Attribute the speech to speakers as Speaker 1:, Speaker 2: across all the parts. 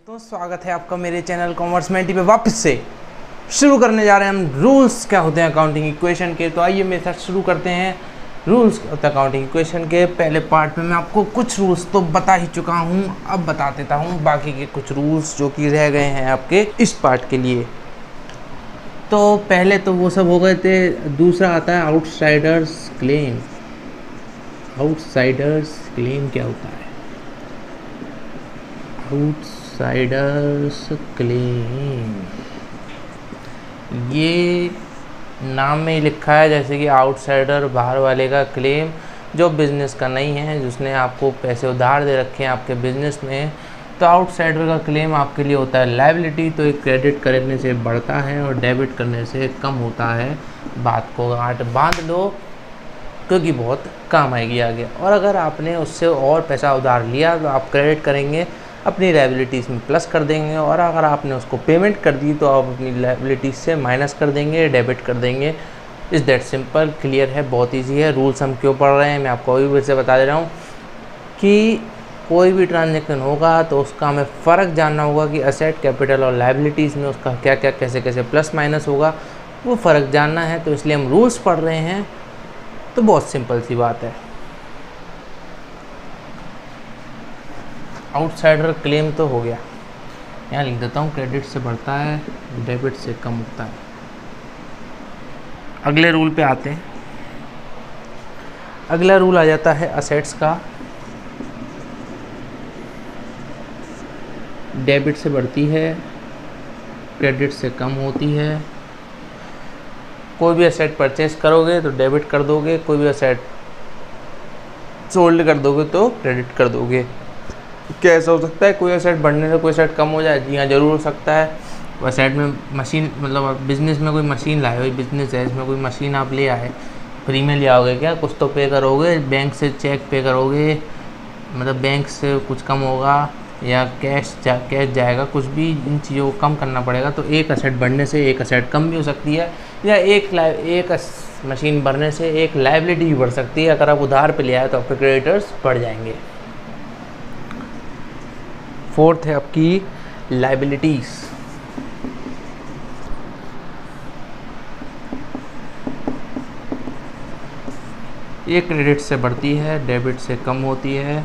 Speaker 1: दोस्तों स्वागत है आपका मेरे चैनल कॉमर्स मेंटी पे वापस से। शुरू करने जा रहे हैं हम रूल्स क्या होते हैं अकाउंटिंग इक्वेशन के। तो आइए मेरे साथ शुरू करते हैं रूल्स होते हैं अकाउंटिंग इक्वेशन के। पहले पार्ट में मैं आपको कुछ रूल्स तो बता ही चुका हूं, अब बता देता हूं बाकी के कुछ रूल्स जो कि रह गए हैं आपके इस पार्ट के लिए। तो पहले तो वो सब हो गए थे। दूसरा आता है आउटसाइडर्स क्लेम। आउटसाइडर्स क्लेम क्या होता है? आउटसाइडर्स क्लेम, ये नाम में ही लिखा है जैसे कि आउटसाइडर बाहर वाले का क्लेम जो बिज़नेस का नहीं है, जिसने आपको पैसे उधार दे रखे हैं आपके बिज़नेस में। तो आउटसाइडर का क्लेम आपके लिए होता है लायबिलिटी। तो एक क्रेडिट करने से बढ़ता है और डेबिट करने से कम होता है। बात को गांठ बांध लो क्योंकि बहुत काम आएगी आगे। और अगर आपने उससे और पैसा उधार लिया तो आप क्रेडिट करेंगे, अपनी लायबिलिटीज़ में प्लस कर देंगे, और अगर आपने उसको पेमेंट कर दी तो आप अपनी लायबिलिटीज़ से माइनस कर देंगे, डेबिट कर देंगे। इज़ दैट सिंपल, क्लियर है, बहुत इजी है। रूल्स हम क्यों पढ़ रहे हैं मैं आपको अभी फिर से बता दे रहा हूँ कि कोई भी ट्रांजेक्शन होगा तो उसका हमें फ़र्क जानना होगा कि असेट, कैपिटल और लायबिलिटीज़ में उसका क्या क्या कैसे कैसे प्लस माइनस होगा, वो फ़र्क जानना है। तो इसलिए हम रूल्स पढ़ रहे हैं। तो बहुत सिंपल सी बात है। आउटसाइडर क्लेम तो हो गया, यहाँ लिख देता हूँ क्रेडिट से बढ़ता है, डेबिट से कम होता है। अगले रूल पे आते हैं। अगला रूल आ जाता है असेट्स का। डेबिट से बढ़ती है, क्रेडिट से कम होती है। कोई भी असेट परचेज करोगे तो डेबिट कर दोगे, कोई भी असेट सोल्ड कर दोगे तो क्रेडिट कर दोगे। क्या ऐसा हो सकता है कोई असेट बढ़ने से कोई असेट कम हो जाए? जी हाँ, ज़रूर हो सकता है। असेट में मशीन, मतलब बिज़नेस में कोई मशीन लाए हो, बिज़नेस है, इसमें कोई मशीन आप ले आए, फ्री में ले आओगे क्या? कुछ तो पे करोगे, बैंक से चेक पे करोगे, मतलब बैंक से कुछ कम होगा या कैश जाएगा, कुछ भी इन चीज़ों को कम करना पड़ेगा। तो एक असेट बढ़ने से एक असेट कम भी हो सकती है, या एक मशीन बढ़ने से एक लायबिलिटी भी बढ़ सकती है। अगर आप उधार पे ले आए तो आपके क्रेडिटर्स बढ़ जाएंगे। फोर्थ है आपकी लायबिलिटीज़। ये क्रेडिट से बढ़ती है, डेबिट से कम होती है।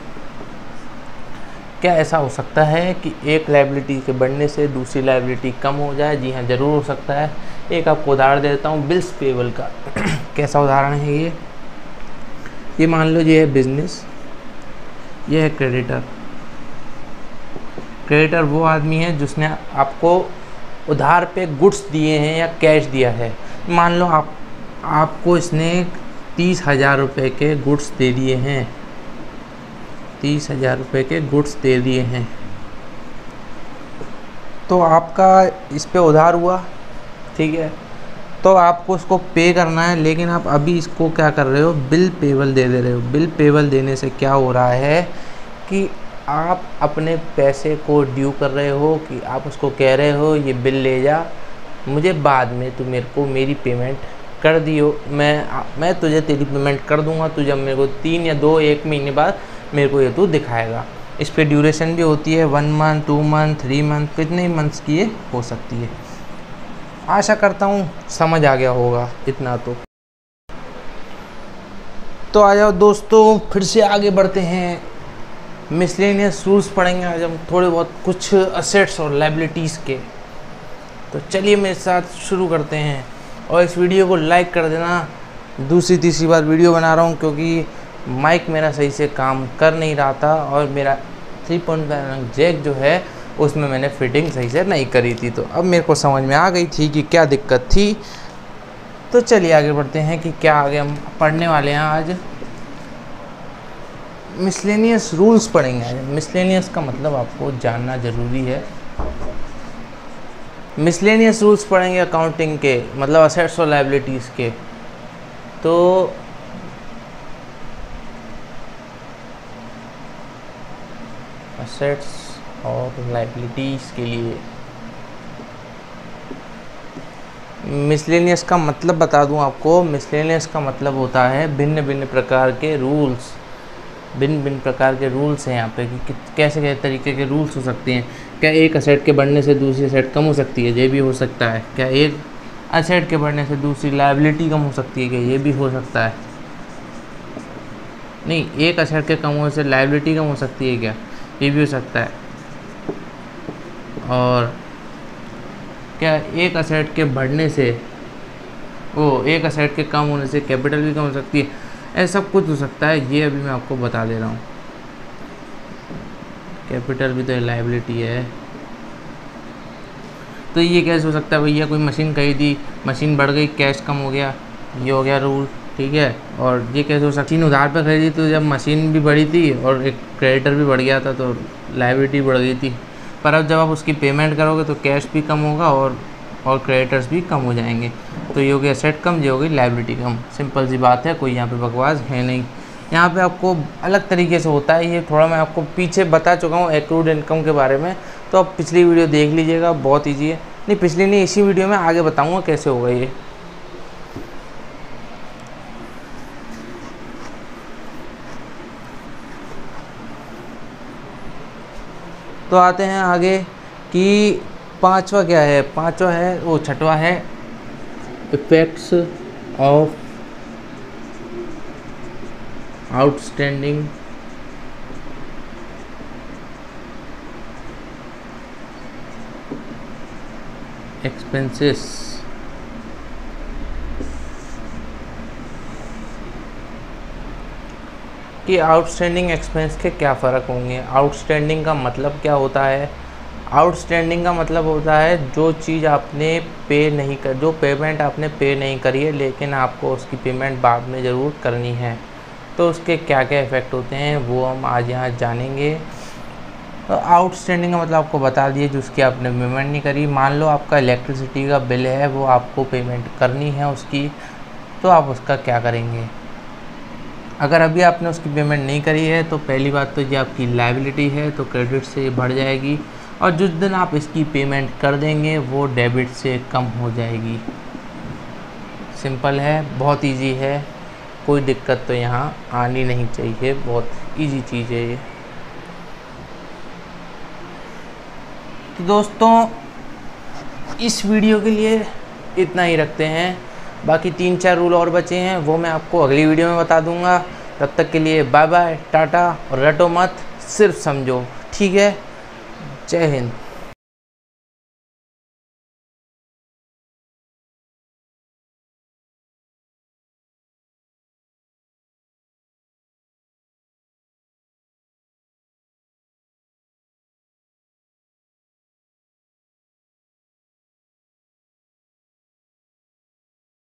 Speaker 1: क्या ऐसा हो सकता है कि एक लायबिलिटी के बढ़ने से दूसरी लायबिलिटी कम हो जाए? जी हाँ, ज़रूर हो सकता है। एक आपको उदाहरण दे देता हूँ बिल्स पेबल का। कैसा उदाहरण है ये मान लो ये है बिजनेस, ये है क्रेडिटर। क्रेडिटर वो आदमी है जिसने आपको उधार पे गुड्स दिए हैं या कैश दिया है। मान लो आपको इसने 30,000 रुपये के गुड्स दे दिए हैं, 30,000 रुपये के गुड्स दे दिए हैं। तो आपका इस पे उधार हुआ, ठीक है, तो आपको उसको पे करना है। लेकिन आप अभी इसको क्या कर रहे हो? बिल पेबल दे रहे हो। बिल पेबल देने से क्या हो रहा है कि आप अपने पैसे को ड्यू कर रहे हो, कि आप उसको कह रहे हो ये बिल ले जा, मुझे बाद में तू मेरे को मेरी पेमेंट कर दियो, मैं तुझे तेरी पेमेंट कर दूंगा, तू जब मेरे को 3 या 2 1 महीने बाद मेरे को ये तू दिखाएगा। इस पर ड्यूरेशन भी होती है, 1 मंथ, 2 मंथ, 3 मंथ, कितने मंथ्स की ये हो सकती है। आशा करता हूँ समझ आ गया होगा इतना तो आ जाओ दोस्तों, फिर से आगे बढ़ते हैं। मिसलेनियस रूल्स पढ़ेंगे आज हम थोड़े बहुत, कुछ असेट्स और लायबिलिटीज़ के। तो चलिए मेरे साथ शुरू करते हैं, और इस वीडियो को लाइक कर देना। दूसरी तीसरी बार वीडियो बना रहा हूँ क्योंकि माइक मेरा सही से काम कर नहीं रहा था, और मेरा 3.5 जैक जो है उसमें मैंने फिटिंग सही से नहीं करी थी। तो अब मेरे को समझ में आ गई थी कि क्या दिक्कत थी। तो चलिए आगे बढ़ते हैं कि क्या आगे हम पढ़ने वाले हैं आज। मिसलेनियस रूल्स पढ़ेंगे आज। मिसलेनियस का मतलब आपको जानना ज़रूरी है। मिसलेनियस रूल्स पढ़ेंगे अकाउंटिंग के, मतलब असेट्स और लायबिलिटीज़ के। तो असेट्स और लायबिलिटीज़ के लिए मिसलेनियस का मतलब बता दूं आपको। मिसलेनियस का मतलब होता है भिन्न भिन्न प्रकार के रूल्स भिन्न भिन्न प्रकार के रूल्स हैं यहाँ पे कि कैसे कैसे तरीके के रूल्स हो सकते हैं। क्या एक असेट के बढ़ने से दूसरी असेट कम हो सकती है? ये भी हो सकता है। क्या एक असेट के बढ़ने से दूसरी लायबिलिटी कम हो सकती है? क्या ये भी हो सकता है? नहीं, एक असेट के कम होने से लायबिलिटी कम हो सकती है क्या? ये भी हो सकता है। और क्या एक असेट के बढ़ने से एक असेट के कम होने से कैपिटल भी कम हो सकती है? ऐसा सब कुछ हो सकता है, ये अभी मैं आपको बता दे रहा हूँ। कैपिटल भी तो लायबिलिटी है, तो ये कैसे हो सकता है भैया? कोई मशीन खरीदी, मशीन बढ़ गई, कैश कम हो गया, ये हो गया रूल, ठीक है। और ये कैसे हो सकता है? मशीन उधार पर खरीदी तो जब मशीन भी बढ़ी थी और एक क्रेडिटर भी बढ़ गया था तो लायबिलिटी बढ़ गई थी, पर अब जब आप उसकी पेमेंट करोगे तो कैश भी कम होगा और क्रेडिटर्स भी कम हो जाएंगे, तो ये हो गया एसेट कम, ये हो गई लायबिलिटी कम। सिंपल सी बात है, कोई यहाँ पे बकवास है नहीं। यहाँ पे आपको अलग तरीके से होता है, ये थोड़ा मैं आपको पीछे बता चुका हूँ एक्रूड इनकम के बारे में, तो आप पिछली वीडियो देख लीजिएगा, बहुत ईजी है। नहीं, पिछली नहीं, इसी वीडियो में आगे बताऊँगा कैसे होगा ये। तो आते हैं आगे कि पांचवा क्या है। पांचवा है वो छठवा है इफेक्ट्स ऑफ आउटस्टैंडिंग एक्सपेंसेस। कि आउटस्टैंडिंग एक्सपेंस के क्या फ़र्क होंगे। आउटस्टैंडिंग का मतलब क्या होता है? आउटस्टैंडिंग का मतलब होता है जो चीज़ आपने पे नहीं कर, जो पेमेंट आपने पे नहीं करी है लेकिन आपको उसकी पेमेंट बाद में ज़रूर करनी है, तो उसके क्या क्या इफ़ेक्ट होते हैं वो हम आज यहाँ जानेंगे। तो आउटस्टैंडिंग का मतलब आपको बता दिए, जो उसकी आपने पेमेंट नहीं करी। मान लो आपका इलेक्ट्रिसिटी का बिल है, वो आपको पेमेंट करनी है उसकी, तो आप उसका क्या करेंगे? अगर अभी आपने उसकी पेमेंट नहीं करी है तो पहली बात तो ये आपकी लायबिलिटी है, तो क्रेडिट से बढ़ जाएगी, और जिस दिन आप इसकी पेमेंट कर देंगे वो डेबिट से कम हो जाएगी। सिंपल है, बहुत इजी है, कोई दिक्कत तो यहाँ आनी नहीं चाहिए, बहुत इजी चीज़ है ये। तो दोस्तों इस वीडियो के लिए इतना ही रखते हैं, बाकी 3-4 रूल और बचे हैं, वो मैं आपको अगली वीडियो में बता दूंगा। तब तक के लिए बाय बाय, टाटा, और रटो मत, सिर्फ समझो, ठीक है। जय हिंद।